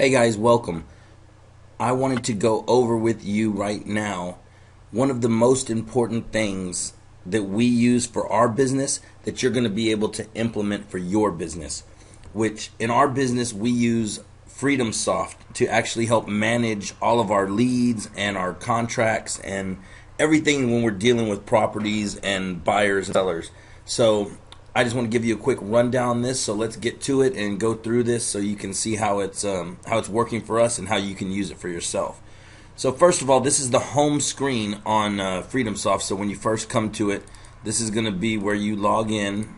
Hey guys, welcome. I wanted to go over with you right now one of the most important things that we use for our business that you're going to be able to implement for your business, which in our business we use Freedomsoft to actually help manage all of our leads and our contracts and everything when we're dealing with properties and buyers and sellers. So I just want to give you a quick rundown on this. So let's get to it and go through this so you can see how it's working for us and how you can use it for yourself. So first of all, this is the home screen on Freedomsoft. So when you first come to it, this is going to be where you log in.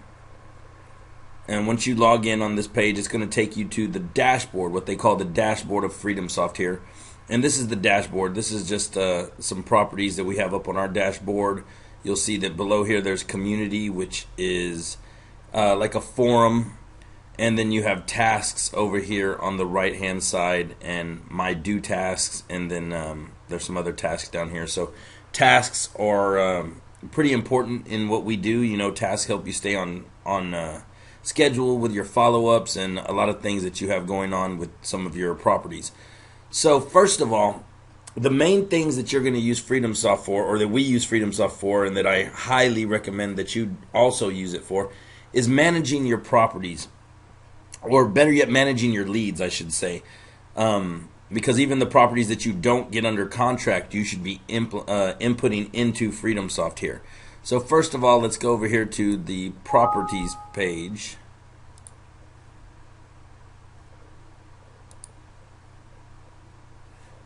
And once you log in on this page, it's going to take you to the dashboard, what they call the dashboard of Freedomsoft here. And this is the dashboard. This is just some properties that we have up on our dashboard. You'll see that below here there's community, which is like a forum, and then you have tasks over here on the right hand side and my do tasks, and then there's some other tasks down here. So tasks are pretty important in what we do. You know, tasks help you stay on schedule with your follow-ups and a lot of things that you have going on with some of your properties. So first of all, the main things that you're going to use Freedomsoft for, or that we use Freedomsoft for, and that I highly recommend that you also use it for, is managing your properties, or better yet, managing your leads, I should say. Because even the properties that you don't get under contract, you should be inputting into Freedomsoft here. So first of all, let's go over here to the properties page.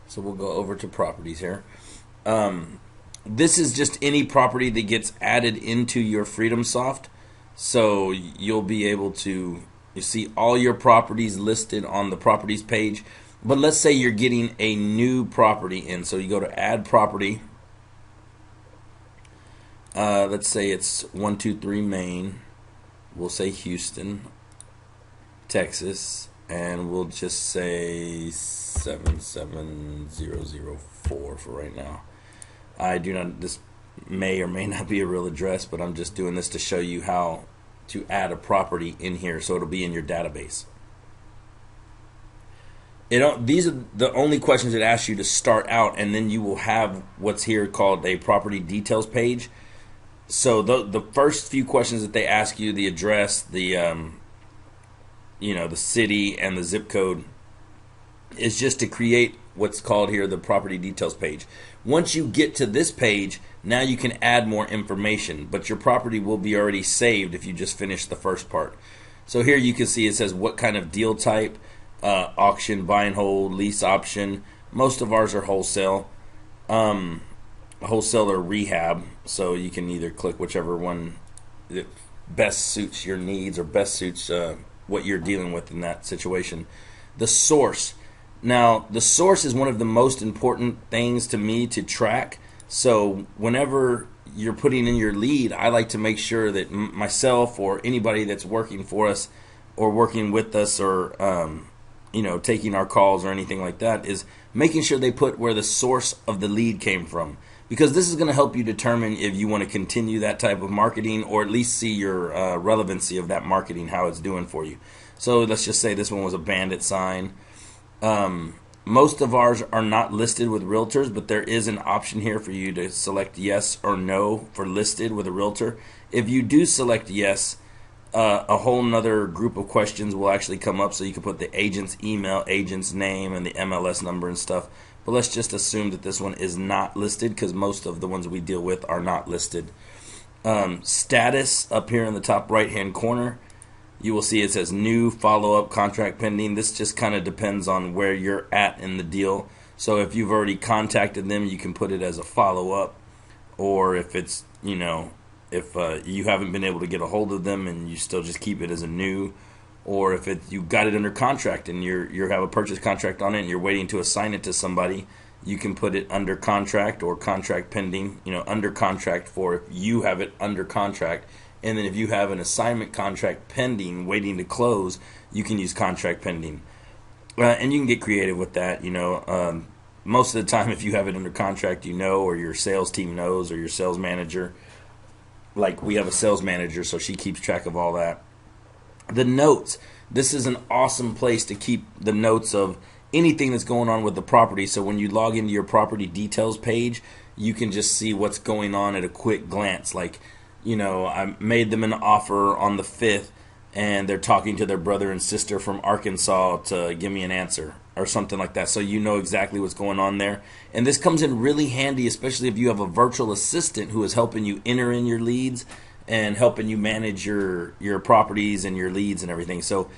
So we'll go over to properties here. This is just any property that gets added into your Freedomsoft. So you'll be able to see all your properties listed on the properties page. But let's say you're getting a new property in. So you go to add property. Let's say it's 123 Main. We'll say Houston, Texas. And we'll just say 77004 for right now. I do not, this may or may not be a real address, but I'm just doing this to show you how to add a property in here so it'll be in your database. These are the only questions it asks you to start out, and then you will have what's here called a property details page. So the first few questions that they ask you, the address, the the city and the zip code, is just to create what's called here the property details page. Once you get to this page, now you can add more information, but your property will be already saved if you just finish the first part. So here you can see it says what kind of deal type, auction, buy and hold, lease option. Most of ours are wholesale. Wholesale or rehab, so you can either click whichever one that best suits your needs or best suits what you're dealing with in that situation. The source. Now, the source is one of the most important things to me to track. So whenever you're putting in your lead, I like to make sure that myself or anybody that's working for us or working with us or taking our calls or anything like that is making sure they put where the source of the lead came from. Because this is going to help you determine if you want to continue that type of marketing or at least see your relevancy of that marketing, how it's doing for you. So let's just say this one was a bandit sign. Most of ours are not listed with realtors, but there is an option here for you to select yes or no for listed with a realtor. If you do select yes, a whole nother group of questions will actually come up, so you can put the agent's email, agent's name, and the MLS number and stuff. But let's just assume that this one is not listed because most of the ones we deal with are not listed. Status up here in the top right hand corner, you will see it says new, follow-up, contract pending. This just kind of depends on where you're at in the deal. So if you've already contacted them, you can put it as a follow-up. Or if it's, if you haven't been able to get a hold of them and you still just keep it as a new. Or if you got it under contract and you have a purchase contract on it and you're waiting to assign it to somebody, you can put it under contract or contract pending, under contract for if you have it under contract. And then if you have an assignment contract pending, waiting to close, you can use contract pending. And you can get creative with that. Most of the time, if you have it under contract, or your sales team knows, or your sales manager. Like we have a sales manager, so she keeps track of all that. The notes. This is an awesome place to keep the notes of anything that's going on with the property. So when you log into your property details page, you can just see what's going on at a quick glance. Like, I made them an offer on the 5th, and they're talking to their brother and sister from Arkansas to give me an answer or something like that. So you know exactly what's going on there. And this comes in really handy, especially if you have a virtual assistant who is helping you enter in your leads and helping you manage your properties and your leads and everything. So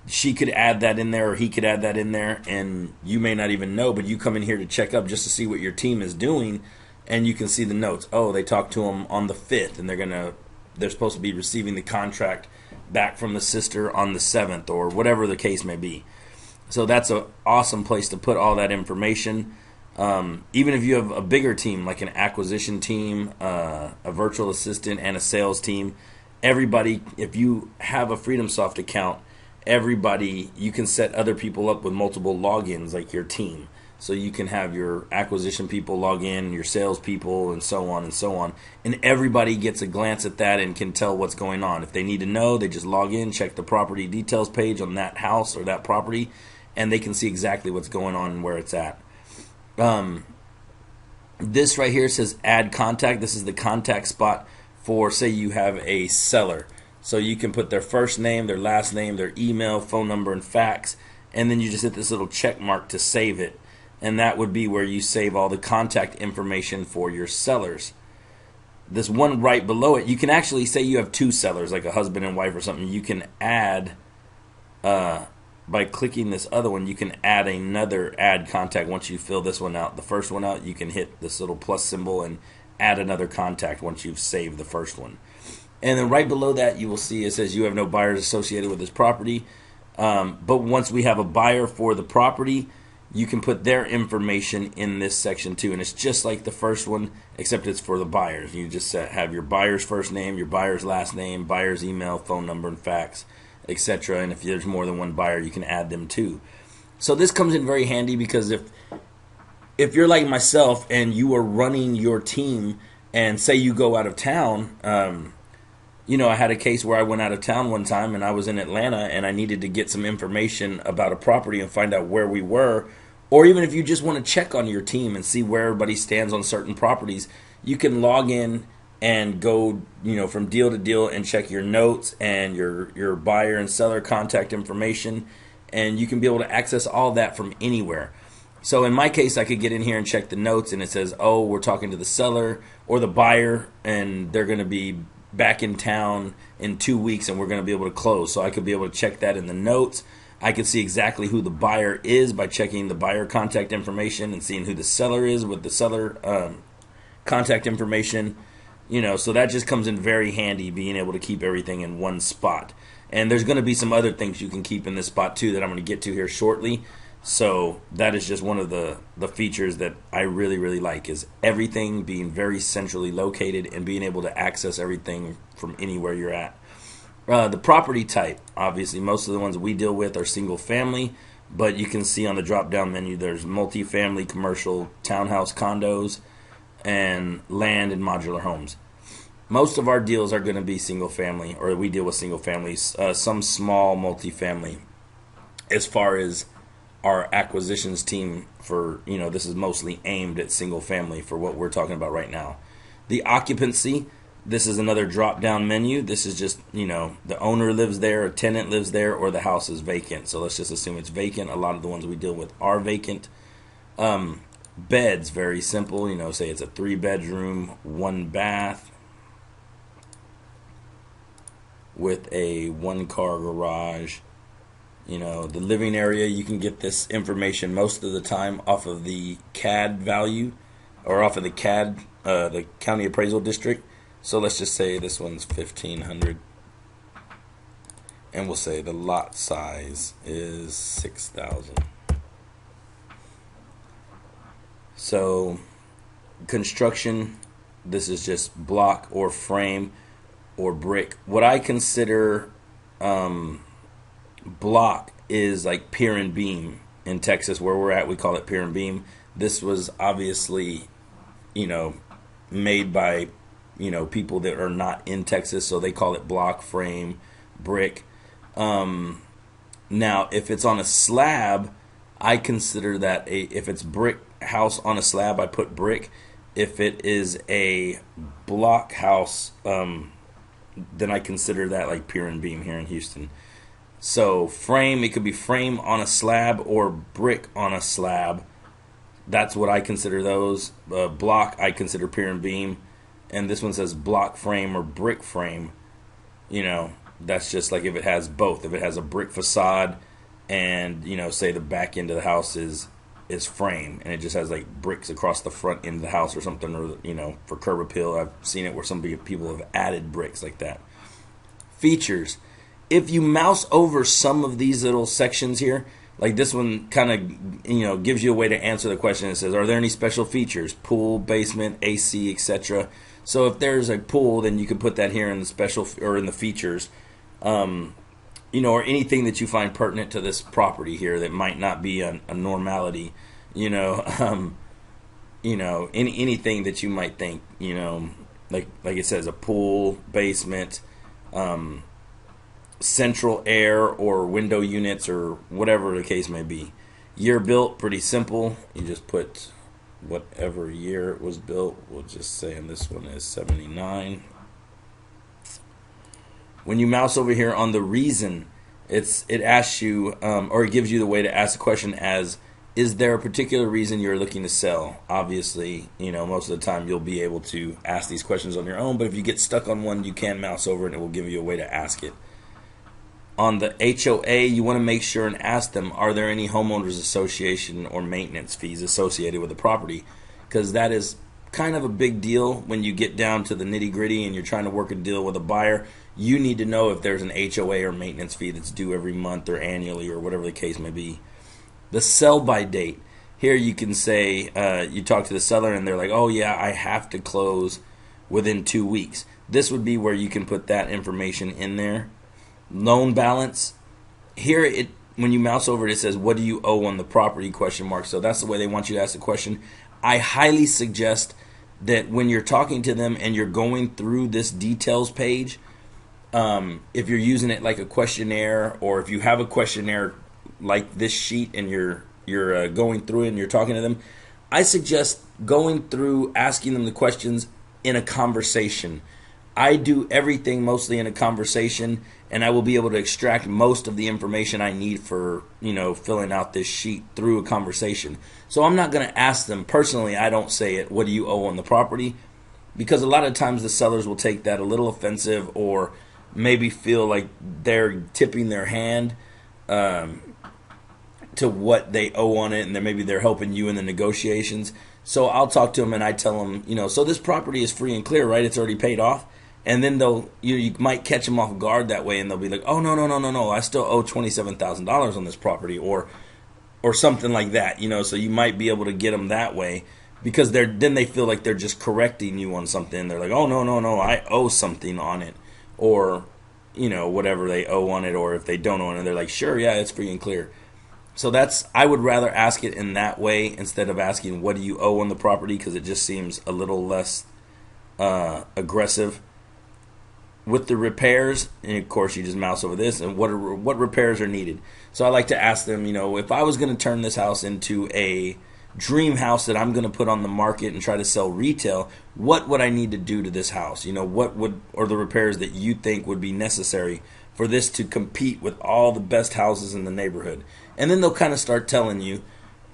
she could add that in there, or he could add that in there, and you may not even know, but you come in here to check up just to see what your team is doing, and you can see the notes. Oh, they talked to him on the 5th, and they're supposed to be receiving the contract back from the sister on the 7th, or whatever the case may be. So that's an awesome place to put all that information. Even if you have a bigger team, like an acquisition team, a virtual assistant, and a sales team, everybody, if you have a Freedomsoft account, you can set other people up with multiple logins, like your team. So you can have your acquisition people log in, your sales people, and so on and so on. And everybody gets a glance at that and can tell what's going on. If they need to know, they just log in, check the property details page on that house or that property, and they can see exactly what's going on and where it's at. This right here says add contact. This is the contact spot for, say you have a seller. So you can put their first name, their last name, their email, phone number, and fax, and then you just hit this little check mark to save it. And that would be where you save all the contact information for your sellers. This one right below it, you can actually say you have two sellers, like a husband and wife or something. You can add, by clicking this other one, you can add another add contact once you fill this one out. The first one out, you can hit this little plus symbol and add another contact once you've saved the first one. And then right below that, you will see it says you have no buyers associated with this property. But once we have a buyer for the property, you can put their information in this section too. And it's just like the first one, except it's for the buyers. You just have your buyer's first name, your buyer's last name, buyer's email, phone number, and fax, etc. And if there's more than one buyer, you can add them too. So this comes in very handy because if you're like myself and you are running your team and say you go out of town, I had a case where I went out of town one time and I was in Atlanta and I needed to get some information about a property and find out where we were. Or even if you just want to check on your team and see where everybody stands on certain properties, you can log in and go, from deal to deal and check your notes and your buyer and seller contact information. And you can be able to access all that from anywhere. So in my case, I could get in here and check the notes and it says, oh, we're talking to the seller or the buyer and they're going to be back in town in 2 weeks and we're going to be able to close. So I could be able to check that in the notes. I could see exactly who the buyer is by checking the buyer contact information and seeing who the seller is with the seller contact information. So that just comes in very handy, being able to keep everything in one spot. And there's going to be some other things you can keep in this spot too that I'm going to get to here shortly. So that is just one of the features that I really, really like, is everything being very centrally located and being able to access everything from anywhere you're at. The property type, obviously, most of the ones we deal with are single family, but you can see on the drop-down menu there's multifamily, commercial, townhouse, condos, and land and modular homes. Most of our deals are going to be single family, or we deal with single families, some small multifamily. As far as our acquisitions team for, this is mostly aimed at single family for what we're talking about right now. The occupancy, this is another drop down menu. This is just, the owner lives there, a tenant lives there, or the house is vacant. So let's just assume it's vacant. A lot of the ones we deal with are vacant. Beds, very simple, say it's a 3-bedroom, 1-bath with a 1-car garage. The living area, you can get this information most of the time off of the CAD value or off of the CAD, the County Appraisal District. So let's just say this one's 1,500. And we'll say the lot size is 6,000. So construction, this is just block or frame or brick. What I consider block is like pier and beam. In Texas where we're at, we call it pier and beam. This was obviously made by people that are not in Texas, so they call it block, frame, brick. Now if it's on a slab, I consider that if it's brick house on a slab, I put brick. If it is a block house, then I consider that like pier and beam here in Houston. So frame, it could be frame on a slab or brick on a slab. That's what I consider those. Block, I consider pier and beam. And this one says block frame or brick frame. That's just like if it has both. If it has a brick facade and, say the back end of the house is frame and it just has like bricks across the front end of the house or something, or, for curb appeal. I've seen it where some people have added bricks like that. Features. If you mouse over some of these little sections here, like this one kind of, gives you a way to answer the question. It says, are there any special features? Pool, basement, AC, etc. So if there's a pool, then you can put that here in the special or in the features, or anything that you find pertinent to this property here that might not be a normality, anything that you might think, like it says a pool, basement, central air or window units or whatever the case may be. Year built, pretty simple. You just put whatever year it was built. We'll just say in this one is 79. When you mouse over here on the reason, it asks you, or it gives you the way to ask the question as, is there a particular reason you're looking to sell? Obviously, most of the time you'll be able to ask these questions on your own, but if you get stuck on one, you can mouse over it and it will give you a way to ask it. On the HOA, you want to make sure and ask them, are there any homeowners association or maintenance fees associated with the property? Because that is kind of a big deal when you get down to the nitty gritty and you're trying to work a deal with a buyer. You need to know if there's an HOA or maintenance fee that's due every month or annually or whatever the case may be. The sell by date. Here you can say, you talk to the seller and they're like, oh yeah, I have to close within 2 weeks. This would be where you can put that information in there. Loan balance. Here, when you mouse over it, it says, what do you owe on the property, ? So that's the way they want you to ask the question. I highly suggest that when you're talking to them and you're going through this details page, if you're using it like a questionnaire, or if you have a questionnaire like this sheet and you're going through it and you're talking to them, I suggest going through asking them the questions in a conversation. I do everything mostly in a conversation, and I will be able to extract most of the information I need for, filling out this sheet through a conversation. So I'm not going to ask them personally. I don't say it, what do you owe on the property? Because a lot of times the sellers will take that a little offensive, or maybe feel like they're tipping their hand to what they owe on it, and then maybe they're helping you in the negotiations. So I'll talk to them and I tell them, so this property is free and clear, right? It's already paid off. And then you might catch them off guard that way, and they'll be like, oh, no, I still owe $27,000 on this property, or something like that, so you might be able to get them that way, because then they feel like they're just correcting you on something. They're like, oh, no, I owe something on it, or, whatever they owe on it, or if they don't own it, they're like, sure, yeah, it's free and clear. So I would rather ask it in that way instead of asking, what do you owe on the property, because it just seems a little less aggressive. With the repairs, and of course you just mouse over this, and what repairs are needed. So I like to ask them, if I was going to turn this house into a dream house that I'm going to put on the market and try to sell retail, what would I need to do to this house? What are the repairs that you think would be necessary for this to compete with all the best houses in the neighborhood? And then they'll kind of start telling you,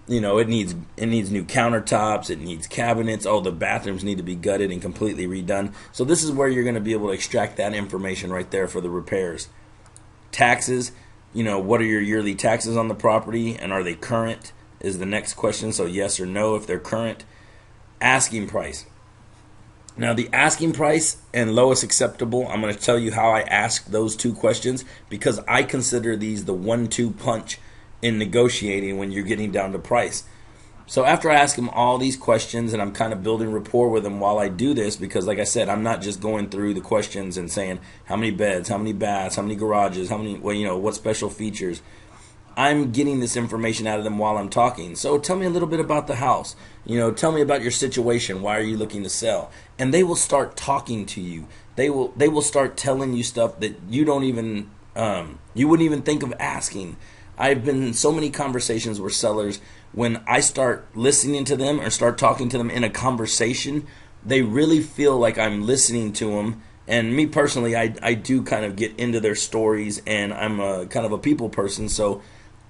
it needs new countertops, it needs cabinets, the bathrooms need to be gutted and completely redone. So this is where you're going to be able to extract that information right there for the repairs. Taxes, what are your yearly taxes on the property, and are they current is the next question. So yes or no if they're current. Asking price. Now the asking price and lowest acceptable, I'm going to tell you how I ask those two questions, because I consider these the 1-2 punch in negotiating when you're getting down to price. So after I ask them all these questions, and I'm kind of building rapport with them while I do this, because like I said, I'm not just going through the questions and saying how many beds, how many baths, how many garages, what special features. I'm getting this information out of them while I'm talking. So tell me a little bit about the house. Tell me about your situation. Why are you looking to sell? And they will start talking to you. They will start telling you stuff that you don't even you wouldn't even think of asking. I've been in so many conversations where sellers, when I start listening to them or start talking to them in a conversation, they really feel like I'm listening to them. And me personally, I do kind of get into their stories, and I'm a kind of a people person, so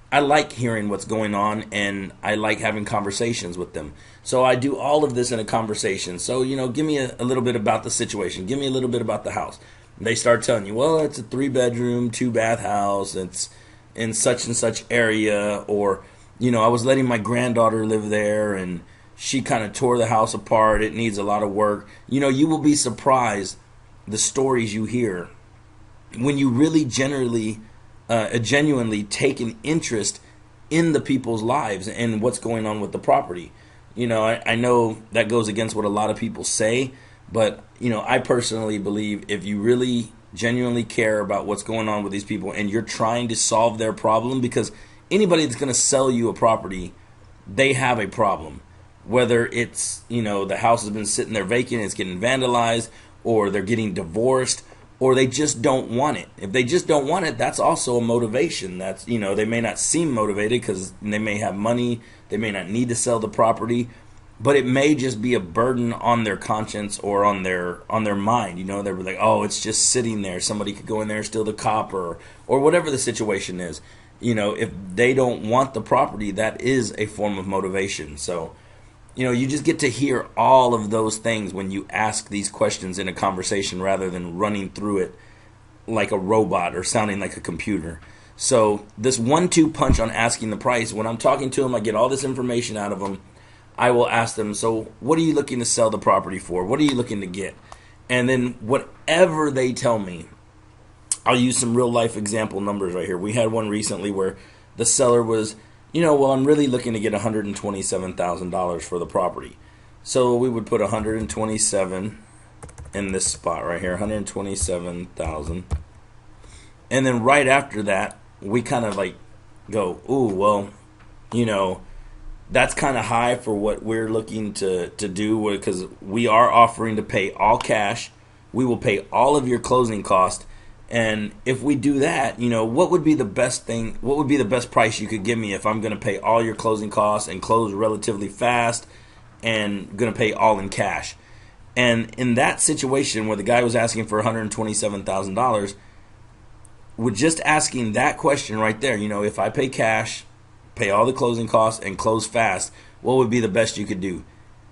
I like hearing what's going on, and I like having conversations with them. So I do all of this in a conversation. So, give me a little bit about the situation. Give me a little bit about the house. They start telling you, well, it's a 3-bedroom, 2-bath house. It's in such and such area. Or, I was letting my granddaughter live there, and she kind of tore the house apart. It needs a lot of work. You will be surprised the stories you hear when you really genuinely take an interest in the people's lives and what's going on with the property. I know that goes against what a lot of people say, but I personally believe if you really genuinely care about what's going on with these people and you're trying to solve their problem, because anybody that's going to sell you a property, they have a problem. Whether it's, the house has been sitting there vacant, it's getting vandalized, or they're getting divorced, or they just don't want it. If they just don't want it, that's also a motivation. That's, they may not seem motivated because they may have money, they may not need to sell the property, but it may just be a burden on their conscience or on their mind. They're like, oh, it's just sitting there. Somebody could go in there and steal the copper, or whatever the situation is. If they don't want the property, that is a form of motivation. So, you just get to hear all of those things when you ask these questions in a conversation rather than running through it like a robot or sounding like a computer. So this 1-2 punch on asking the price, when I'm talking to them, I get all this information out of them. I will ask them, so what are you looking to sell the property for? What are you looking to get? And then whatever they tell me, I'll use some real life example numbers right here. We had one recently where the seller was, well, I'm really looking to get $127,000 for the property. So we would put 127 in this spot right here, 127,000. And then right after that, we kind of like go, ooh, well, that's kind of high for what we're looking to do, because we are offering to pay all cash. We will pay all of your closing costs. And if we do that, what would be the best thing? What would be the best price you could give me if I'm going to pay all your closing costs and close relatively fast and going to pay all in cash? And in that situation where the guy was asking for $127,000, with just asking that question right there, if I pay cash, pay all the closing costs, and close fast, what would be the best you could do?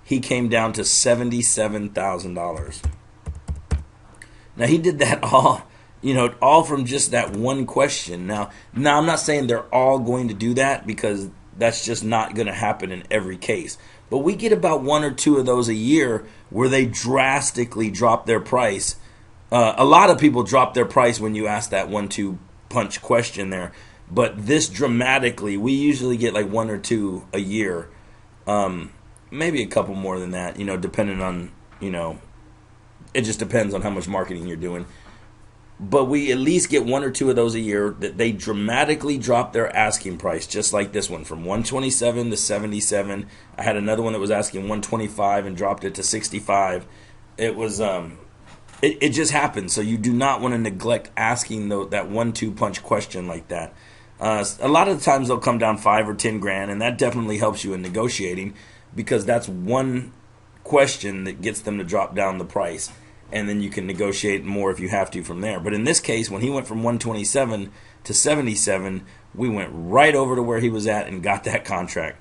He came down to $77,000. Now, he did that all from just that one question. Now I'm not saying they're all going to do that, because that's just not going to happen in every case. But we get about 1 or 2 of those a year where they drastically drop their price. A lot of people drop their price when you ask that 1-2 punch question there. But this dramatically, we usually get like 1 or 2 a year. Maybe a couple more than that, depending on, it just depends on how much marketing you're doing. But we at least get 1 or 2 of those a year that they dramatically drop their asking price, just like this one, from 127 to 77. I had another one that was asking 125 and dropped it to 65. It was it just happened. So you do not want to neglect asking that 1-2 punch question like that. A lot of the times they'll come down 5 or 10 grand, and that definitely helps you in negotiating, because that's one question that gets them to drop down the price. And then you can negotiate more if you have to from there. But in this case, when he went from 127 to 77, we went right over to where he was at and got that contract.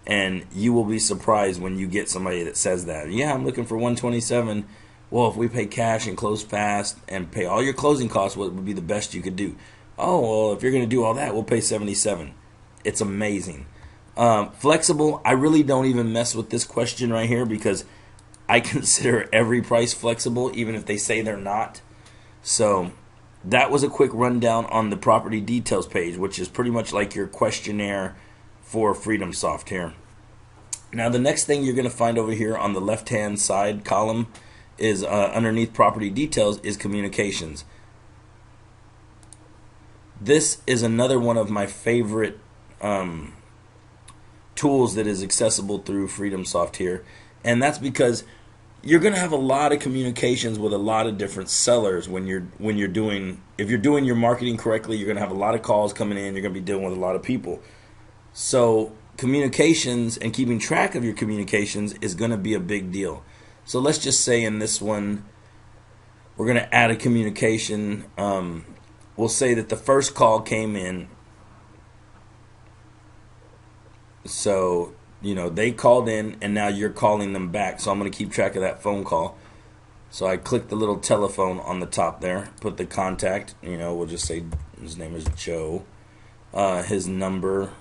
And you will be surprised when you get somebody that says that. Yeah, I'm looking for 127. Well, if we pay cash and close fast and pay all your closing costs, what would be the best you could do? Oh, well, if you're going to do all that, we'll pay 77. It's amazing. Flexible, I really don't even mess with this question right here, because I consider every price flexible, even if they say they're not. So that was a quick rundown on the property details page, which is pretty much like your questionnaire for Freedomsoft here. Now, the next thing you're going to find over here on the left-hand side column is underneath property details is communications. This is another one of my favorite tools that is accessible through Freedomsoft here. And that's because you're going to have a lot of communications with a lot of different sellers when you're doing, if you're doing your marketing correctly, you're going to have a lot of calls coming in, you're going to be dealing with a lot of people. So communications and keeping track of your communications is going to be a big deal. So let's just say in this one, we're going to add a communication. We'll say that the first call came in. So, they called in and now you're calling them back. So I'm going to keep track of that phone call. So I click the little telephone on the top there, put the contact, we'll just say his name is Joe. His number.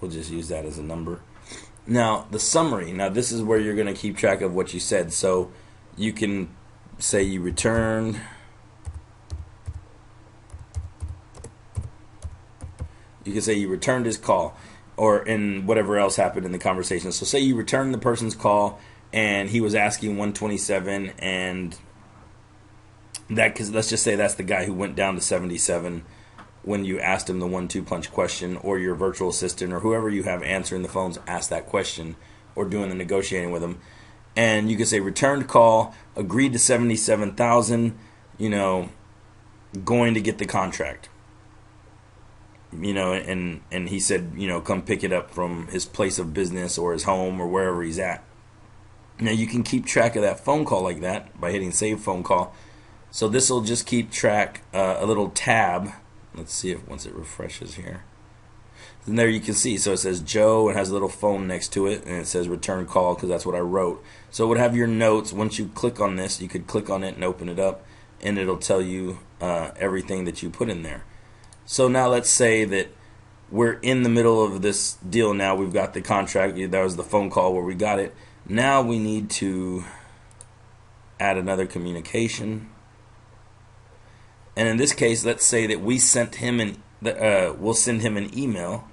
We'll just use that as a number. Now, the summary. Now, this is where you're going to keep track of what you said. So you can say you returned. You can say you returned his call, or in whatever else happened in the conversation. So say you returned the person's call and he was asking 127, and that, because let's just say that's the guy who went down to 77 when you asked him the 1-2 punch question, or your virtual assistant or whoever you have answering the phones asked that question or doing the negotiating with him. And you can say returned call, agreed to 77,000, going to get the contract. And he said, come pick it up from his place of business or his home or wherever he's at. Now you can keep track of that phone call like that by hitting save phone call. So this will just keep track, a little tab. Let's see if once it refreshes here. And there you can see, so it says Joe, and has a little phone next to it, and it says return call because that's what I wrote. So it would have your notes. Once you click on this, you could click on it and open it up, and it'll tell you everything that you put in there. So now let's say that we're in the middle of this deal now. We've got the contract. That was the phone call where we got it. Now we need to add another communication. And in this case, let's say that we sent him we'll send him an email.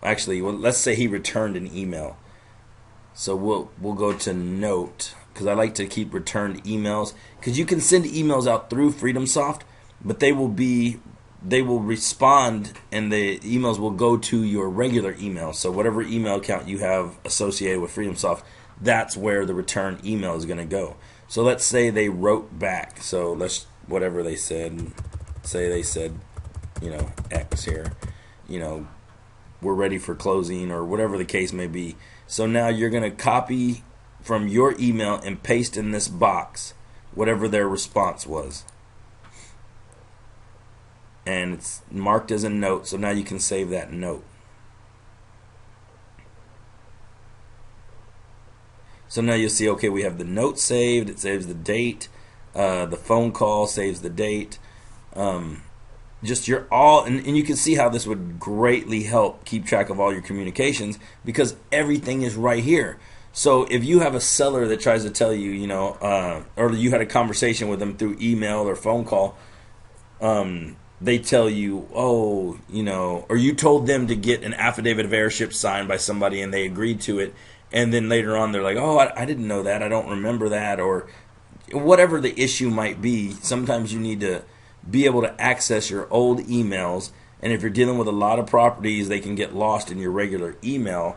Actually, let's say he returned an email. So we'll go to note, because I like to keep returned emails, because you can send emails out through Freedomsoft, but they will respond, and the emails will go to your regular email. So whatever email account you have associated with Freedomsoft, that's where the return email is going to go. So let's say they wrote back. So whatever they said, say they said, X here, we're ready for closing, or whatever the case may be. So now you're going to copy from your email and paste in this box whatever their response was. And it's marked as a note, so now you can save that note. So now you'll see, okay, we have the note saved, it saves the date, the phone call saves the date. And you can see how this would greatly help keep track of all your communications, because everything is right here. So if you have a seller that tries to tell you, or you had a conversation with them through email or phone call, they tell you, or you told them to get an affidavit of heirship signed by somebody and they agreed to it, and then later on they're like, oh, I didn't know that, I don't remember that, or whatever the issue might be. Sometimes you need to be able to access your old emails, and if you're dealing with a lot of properties, they can get lost in your regular email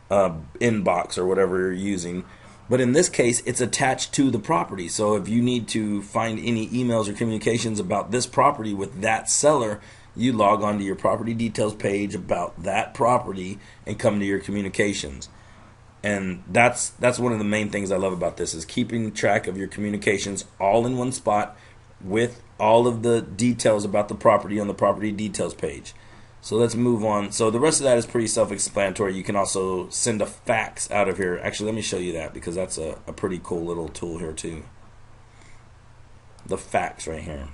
inbox or whatever you're using. But in this case, it's attached to the property. So if you need to find any emails or communications about this property with that seller, you log on to your property details page about that property and come to your communications. And that's one of the main things I love about this, is keeping track of your communications all in one spot with all of the details about the property on the property details page. So let's move on. So the rest of that is pretty self-explanatory. You can also send a fax out of here. Actually, let me show you that, because that's a pretty cool little tool here too. The fax right here.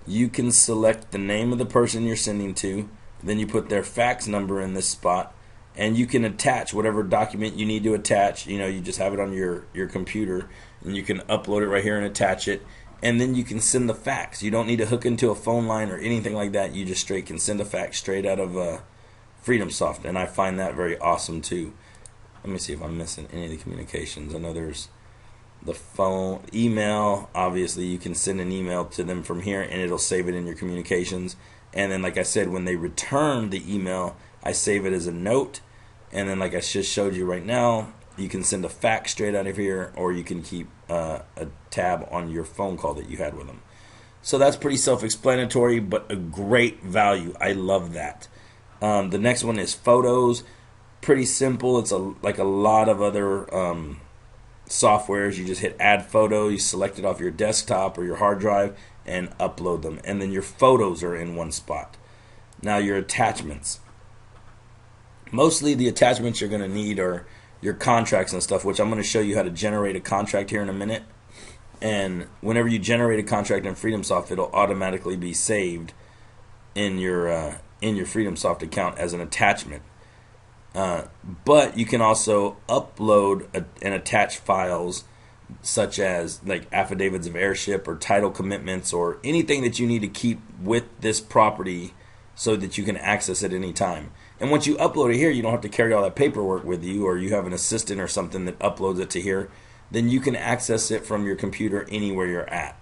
You can select the name of the person you're sending to, then you put their fax number in this spot, and you can attach whatever document you need to attach. You just have it on your computer, and you can upload it right here and attach it. And then you can send the fax. You don't need to hook into a phone line or anything like that. You just can send a fax straight out of Freedomsoft, and I find that very awesome too. Let me see if I'm missing any of the communications. I know there's the phone, email. Obviously, you can send an email to them from here, and it'll save it in your communications. And then, like I said, when they return the email, I save it as a note. And then, like I just showed you right now, you can send a fax straight out of here, or you can keep a tab on your phone call that you had with them. So that's pretty self-explanatory, but a great value. I love that. The next one is photos. Pretty simple. It's like a lot of other softwares. You just hit add photo, you select it off your desktop or your hard drive, and upload them. And then your photos are in one spot. Now your attachments. Mostly the attachments you're going to need are your contracts and stuff, which I'm going to show you how to generate a contract here in a minute. And whenever you generate a contract in Freedomsoft, it'll automatically be saved in your Freedomsoft account as an attachment. But you can also upload and attach files such as like affidavits of heirship or title commitments or anything that you need to keep with this property so that you can access it any time. And once you upload it here, you don't have to carry all that paperwork with you, or you have an assistant or something that uploads it to here. Then you can access it from your computer anywhere you're at.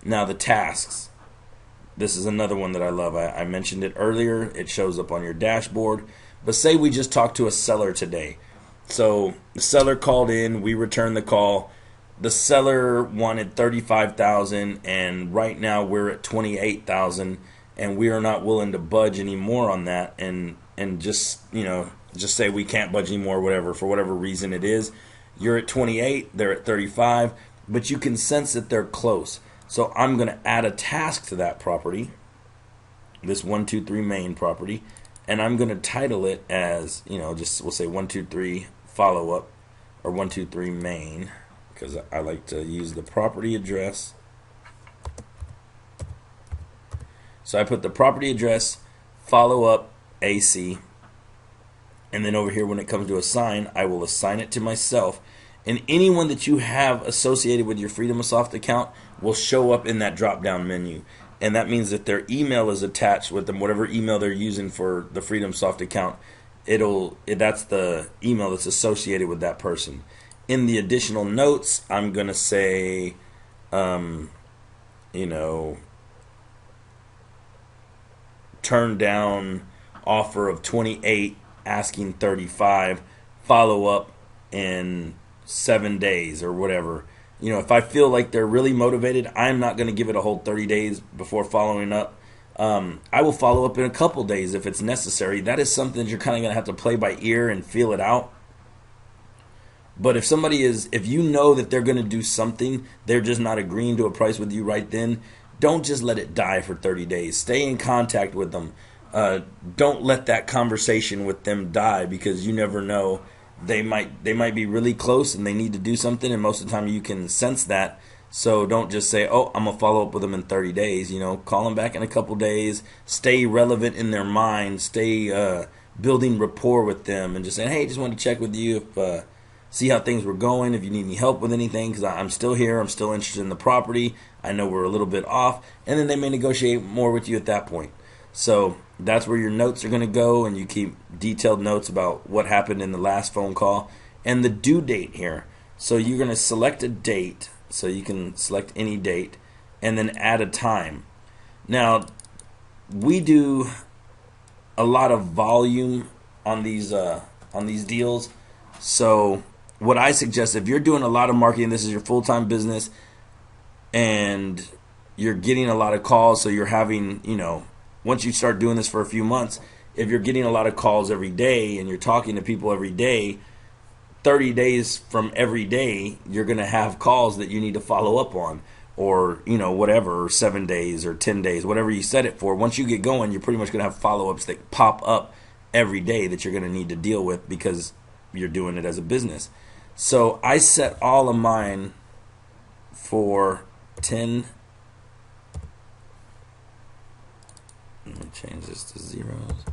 Now the tasks. This is another one that I love. I mentioned it earlier. It shows up on your dashboard. But say we just talked to a seller today. So the seller called in, we returned the call. The seller wanted $35,000, and right now we're at $28,000, and we are not willing to budge anymore on that. And just just say we can't budge anymore, whatever, for whatever reason it is. You're at 28, they're at 35, but you can sense that they're close. So I'm going to add a task to that property, this 123 Main property, and I'm going to title it as, just we'll say 123 follow up or 123 Main, because I like to use the property address. So I put the property address, follow up AC, and then over here when it comes to assign, I will assign it to myself. And anyone that you have associated with your Freedomsoft account will show up in that drop-down menu. And that means that their email is attached with them, whatever email they're using for the Freedomsoft account. That's the email that's associated with that person. In the additional notes, I'm going to say, turn down offer of 28, asking 35, follow up in 7 days or whatever. If I feel like they're really motivated, I'm not going to give it a whole 30 days before following up. I will follow up in a couple days if it's necessary. That is something that you're kind of going to have to play by ear and feel it out. But if you know that they're going to do something, they're just not agreeing to a price with you right then, don't just let it die for 30 days. Stay in contact with them. Don't let that conversation with them die, because you never know. They might be really close and they need to do something, and most of the time you can sense that. So don't just say, oh, I'm going to follow up with them in 30 days. Call them back in a couple days. Stay relevant in their mind. Stay building rapport with them and just saying, hey, just wanted to check with you, see how things were going, if you need any help with anything, because I'm still here. I'm still interested in the property. I know we're a little bit off. And then they may negotiate more with you at that point. So that's where your notes are going to go, and you keep detailed notes about what happened in the last phone call and the due date here. So you're going to select a date, so you can select any date, and then add a time. Now, we do a lot of volume on these deals. So what I suggest, if you're doing a lot of marketing, this is your full-time business, and you're getting a lot of calls, so you're having, once you start doing this for a few months, if you're getting a lot of calls every day and you're talking to people every day, 30 days from every day, you're going to have calls that you need to follow up on, or, whatever, or 7 days or 10 days, whatever you set it for. Once you get going, you're pretty much going to have follow-ups that pop up every day that you're going to need to deal with because you're doing it as a business. So I set all of mine for 10. Let me change this to zeros.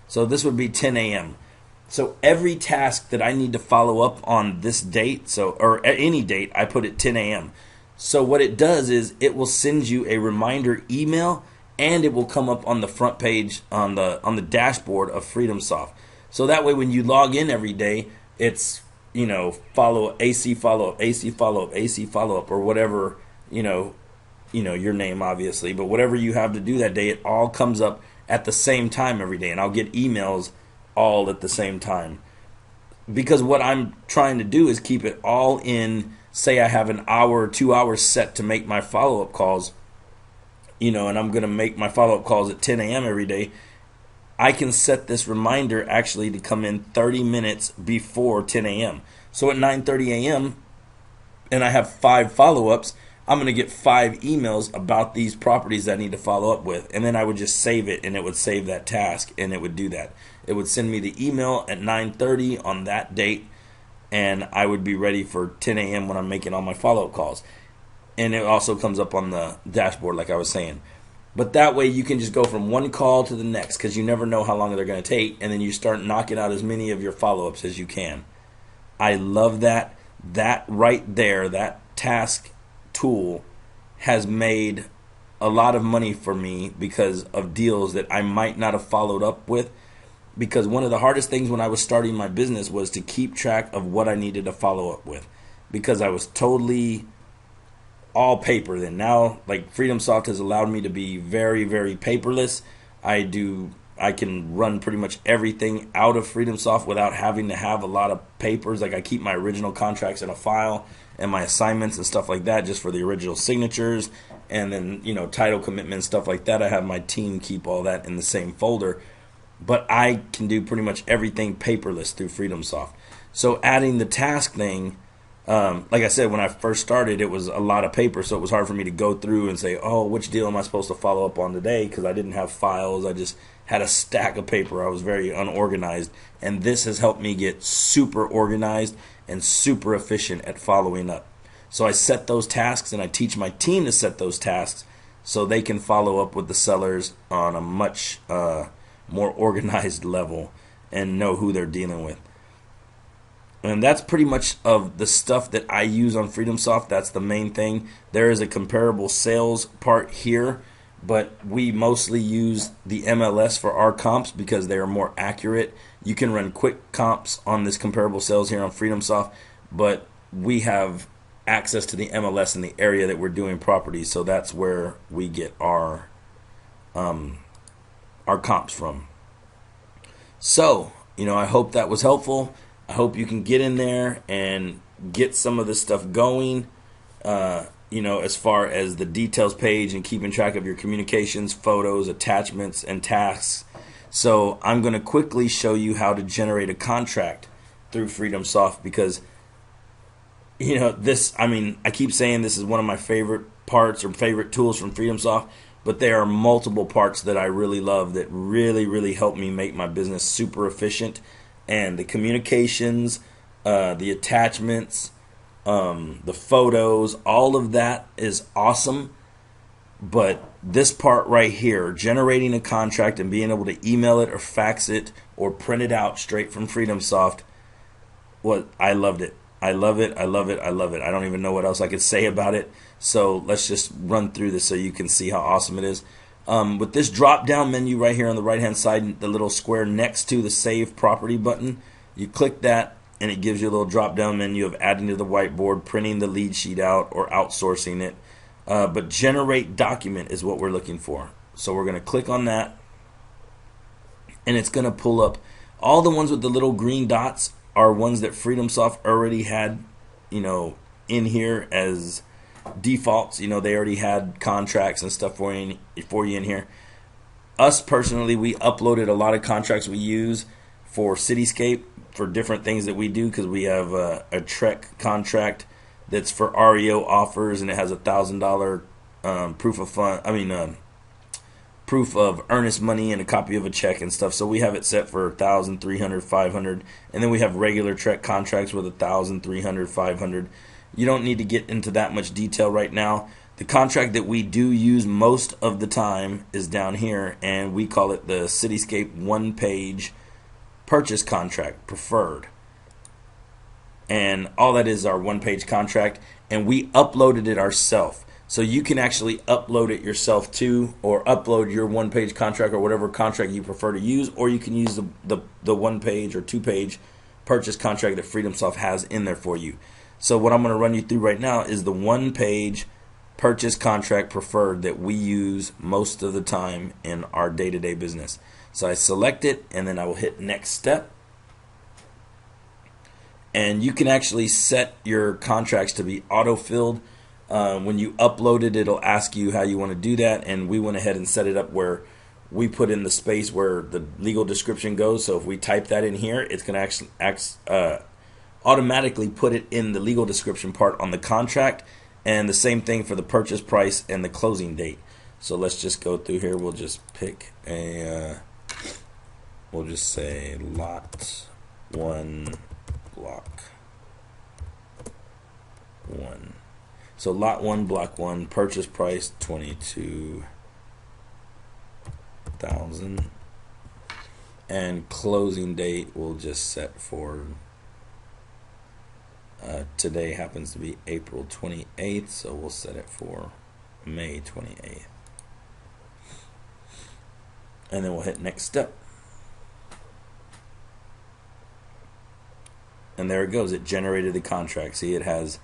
So this would be 10 a.m. So every task that I need to follow up on this date, or at any date, I put it 10 a.m. So what it does is it will send you a reminder email, and it will come up on the front page on the dashboard of Freedomsoft. So that way, when you log in every day, it's follow AC follow up, AC follow up, AC follow up, or whatever your name obviously, but whatever you have to do that day, it all comes up at the same time every day, and I'll get emails all at the same time. Because what I'm trying to do is keep it all in, say I have an hour or 2 hours set to make my follow-up calls, and I'm going to make my follow-up calls at 10 a.m. every day. I can set this reminder actually to come in 30 minutes before 10 a.m. So at 9:30 a.m. and I have 5 follow-ups, I'm going to get 5 emails about these properties that I need to follow up with. And then I would just save it, and it would save that task, and it would do that. It would send me the email at 9:30 on that date, and I would be ready for 10 a.m. when I'm making all my follow-up calls. And it also comes up on the dashboard, like I was saying. But that way you can just go from one call to the next, because you never know how long they're going to take, and then you start knocking out as many of your follow-ups as you can. I love that. That right there, that task tool has made a lot of money for me because of deals that I might not have followed up with. Because one of the hardest things when I was starting my business was to keep track of what I needed to follow up with, because I was totally all paper then. Now, like, Freedomsoft has allowed me to be very, very paperless. I can run pretty much everything out of Freedomsoft without having to have a lot of papers. Like, I keep my original contracts in a file and my assignments and stuff like that just for the original signatures, and then title commitments, stuff like that. I have my team keep all that in the same folder, but I can do pretty much everything paperless through Freedomsoft. So adding the task thing, like I said, when I first started, it was a lot of paper, so it was hard for me to go through and say, oh, which deal am I supposed to follow up on today? Because I didn't have files. I just had a stack of paper. I was very unorganized, and this has helped me get super organized and super efficient at following up. So I set those tasks, and I teach my team to set those tasks so they can follow up with the sellers on a much more organized level and know who they're dealing with. And that's pretty much of the stuff that I use on Freedomsoft. That's the main thing. There is a comparable sales part here, but we mostly use the MLS for our comps because they are more accurate. You can run quick comps on this comparable sales here on Freedomsoft, but we have access to the MLS in the area that we're doing properties, so that's where we get our comps from. So, I hope that was helpful. I hope you can get in there and get some of this stuff going, as far as the details page and keeping track of your communications, photos, attachments, and tasks. So I'm going to quickly show you how to generate a contract through Freedomsoft because, I keep saying this is one of my favorite parts or favorite tools from Freedomsoft, but there are multiple parts that I really love that really, really help me make my business super efficient. And the communications, the attachments, the photos, all of that is awesome. But this part right here, generating a contract and being able to email it or fax it or print it out straight from Freedomsoft, I loved it. I love it. I love it. I love it. I don't even know what else I could say about it. So let's just run through this so you can see how awesome it is. With this drop-down menu right here on the right-hand side, the little square next to the Save Property button, you click that, and it gives you a little drop-down menu of adding to the whiteboard, printing the lead sheet out, or outsourcing it. But Generate Document is what we're looking for. So we're going to click on that, and it's going to pull up all the ones with the little green dots are ones that Freedomsoft already had, in here as defaults. They already had contracts and stuff for you in here. Us personally, we uploaded a lot of contracts we use for Cityscape for different things that we do, because we have a Trek contract that's for REO offers, and it has $1,000 proof of earnest money and a copy of a check and stuff. So we have it set for $1,000, $300, $500, and then we have regular Trek contracts with $1,000, $300, $500. You don't need to get into that much detail right now. The contract that we do use most of the time is down here, and we call it the Cityscape one-page purchase contract preferred. And all that is our one-page contract, and we uploaded it ourselves. So you can actually upload it yourself too, or upload your one-page contract or whatever contract you prefer to use, or you can use the one-page or two-page purchase contract that Freedomsoft has in there for you. So what I'm going to run you through right now is the one-page purchase contract preferred that we use most of the time in our day-to-day business. So I select it, and then I will hit next step. And you can actually set your contracts to be auto-filled. When you upload it, it'll ask you how you want to do that, and we went ahead and set it up where we put in the space where the legal description goes. So if we type that in here, it's going to actually automatically put it in the legal description part on the contract, and the same thing for the purchase price and the closing date. So let's just go through here. We'll just pick we'll just say lot 1, block 1. So lot 1, block 1, purchase price $22,000, and closing date we'll just set for today happens to be April 28th, so we'll set it for May 28th. And then we'll hit next step. And there it goes. It generated the contract. See, it has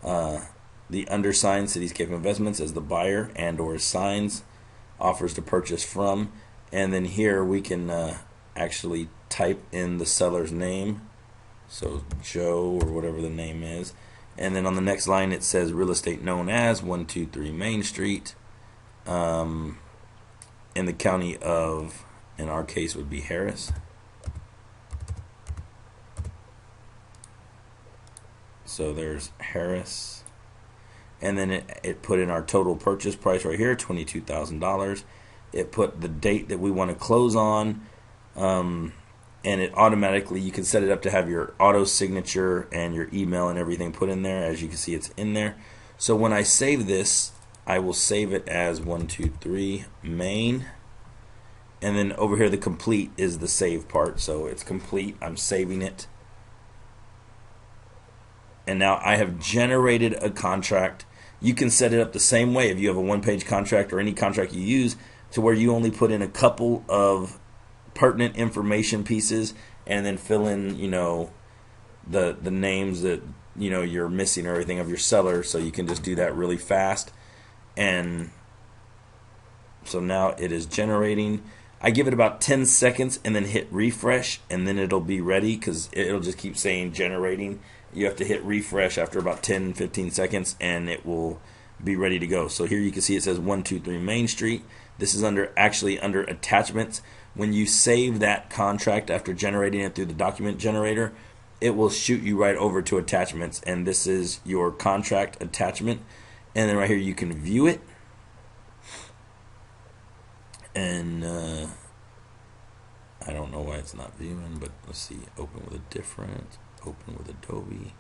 the undersigned Cityscape Investments as the buyer and or signs offers to purchase from. And then here we can actually type in the seller's name. So Joe or whatever the name is. And then on the next line it says real estate known as 123 Main Street. In the county of, in our case, would be Harris. So there's Harris. And then it put in our total purchase price right here, $22,000. It put the date that we want to close on. And it automatically, you can set it up to have your auto signature and your email and everything put in there. As you can see, it's in there. So when I save this, I will save it as 123 Main. And then over here, the complete is the save part. So it's complete. I'm saving it. And now I have generated a contract. You can set it up the same way if you have a one-page contract or any contract you use, to where you only put in a couple of pertinent information pieces and then fill in, the names that you're missing or everything of your seller, so you can just do that really fast. And so now it is generating. I give it about 10 seconds and then hit refresh, and then it'll be ready, because it'll just keep saying generating. You have to hit refresh after about 10-15 seconds and it will be ready to go. So here you can see it says 123 Main Street. This is actually under attachments. When you save that contract after generating it through the document generator, it will shoot you right over to attachments, and this is your contract attachment. And then right here you can view it, and I don't know why it's not viewing, but let's see. Open with Adobe.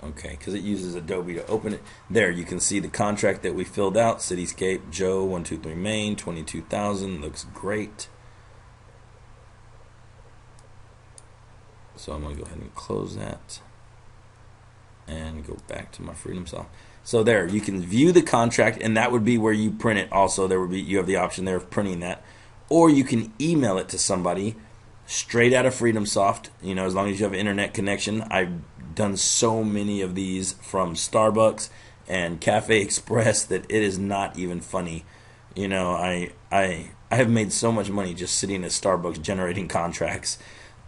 Okay, because it uses Adobe to open it. There, you can see the contract that we filled out. Cityscape, Joe, 123 Main, 22,000. Looks great. So I'm going to go ahead and close that and go back to my Freedomsoft. So there, you can view the contract, and that would be where you print it. Also, you have the option there of printing that, or you can email it to somebody straight out of Freedomsoft. As long as you have an internet connection. I've done so many of these from Starbucks and Cafe Express that it is not even funny. I have made so much money just sitting at Starbucks generating contracts.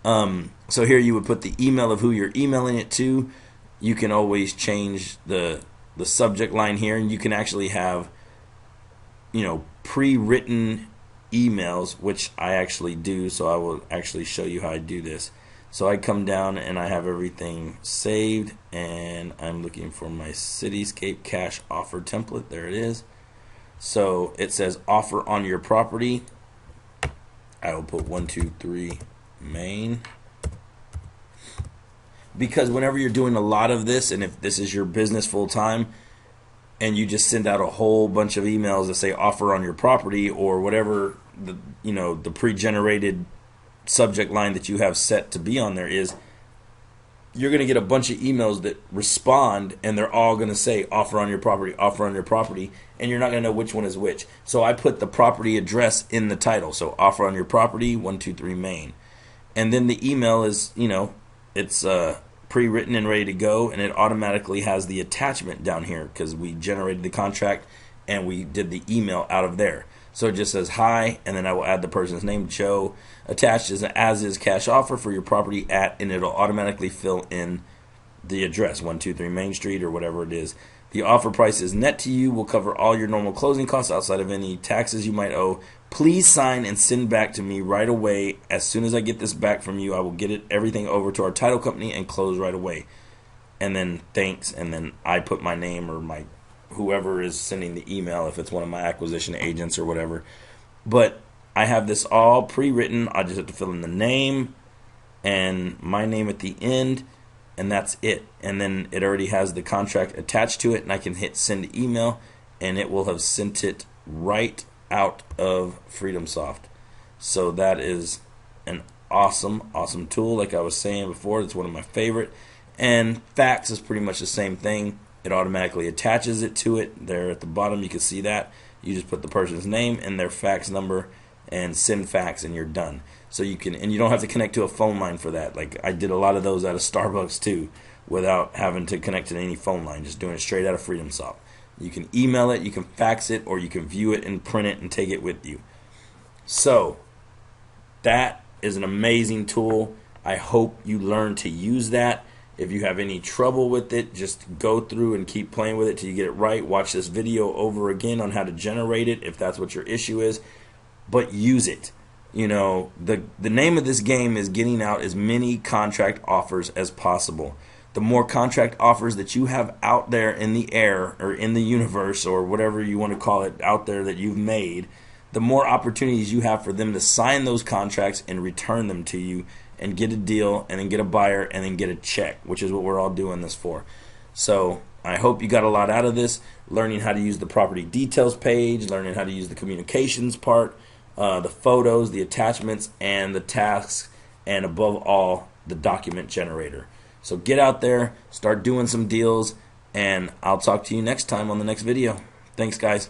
So here you would put the email of who you're emailing it to. You can always change the subject line here, and you can actually have pre-written emails, which I actually do. So I will actually show you how I do this. So I come down and I have everything saved, and I'm looking for my Cityscape cash offer template. There it is. So it says offer on your property. I will put 123 Main, because whenever you're doing a lot of this, and if this is your business full time, and you just send out a whole bunch of emails that say offer on your property or whatever the pre-generated subject line that you have set to be on there is, you're going to get a bunch of emails that respond, and they're all going to say offer on your property, and you're not going to know which one is which. So I put the property address in the title. So offer on your property, 123 Main. And then the email is, it's pre-written and ready to go, and it automatically has the attachment down here because we generated the contract and we did the email out of there. So it just says hi, and then I will add the person's name, Joe. Attached is an as-is cash offer for your property at, and it'll automatically fill in the address, 123 Main Street or whatever it is. The offer price is net to you. Will cover all your normal closing costs outside of any taxes you might owe. Please sign and send back to me right away. As soon as I get this back from you, I will get everything over to our title company and close right away. And then thanks, and then I put my name or my whoever is sending the email, if it's one of my acquisition agents or whatever. But I have this all pre-written. I just have to fill in the name and my name at the end, and that's it. And then it already has the contract attached to it, and I can hit send email, and it will have sent it right out of Freedomsoft. So that is an awesome tool. Like I was saying before, it's one of my favorite. And fax is pretty much the same thing. It automatically attaches it to it. There at the bottom, you can see that. You just put the person's name and their fax number and send fax, and you're done. So you can, and you don't have to connect to a phone line for that. Like I did a lot of those out of Starbucks too, without having to connect to any phone line, just doing it straight out of Freedomsoft. You can email it, you can fax it, or you can view it and print it and take it with you. So that is an amazing tool. I hope you learn to use that. If you have any trouble with it, just go through and keep playing with it till you get it right. Watch this video over again on how to generate it if that's what your issue is. But use it. You know, the name of this game is getting out as many contract offers as possible. The more contract offers that you have out there in the air or in the universe or whatever you want to call it out there that you've made, the more opportunities you have for them to sign those contracts and return them to you and get a deal and then get a buyer and then get a check, which is what we're all doing this for. So I hope you got a lot out of this, learning how to use the property details page, learning how to use the communications part, the photos, the attachments, and the tasks, and above all, the document generator. So get out there, start doing some deals, and I'll talk to you next time on the next video. Thanks, guys.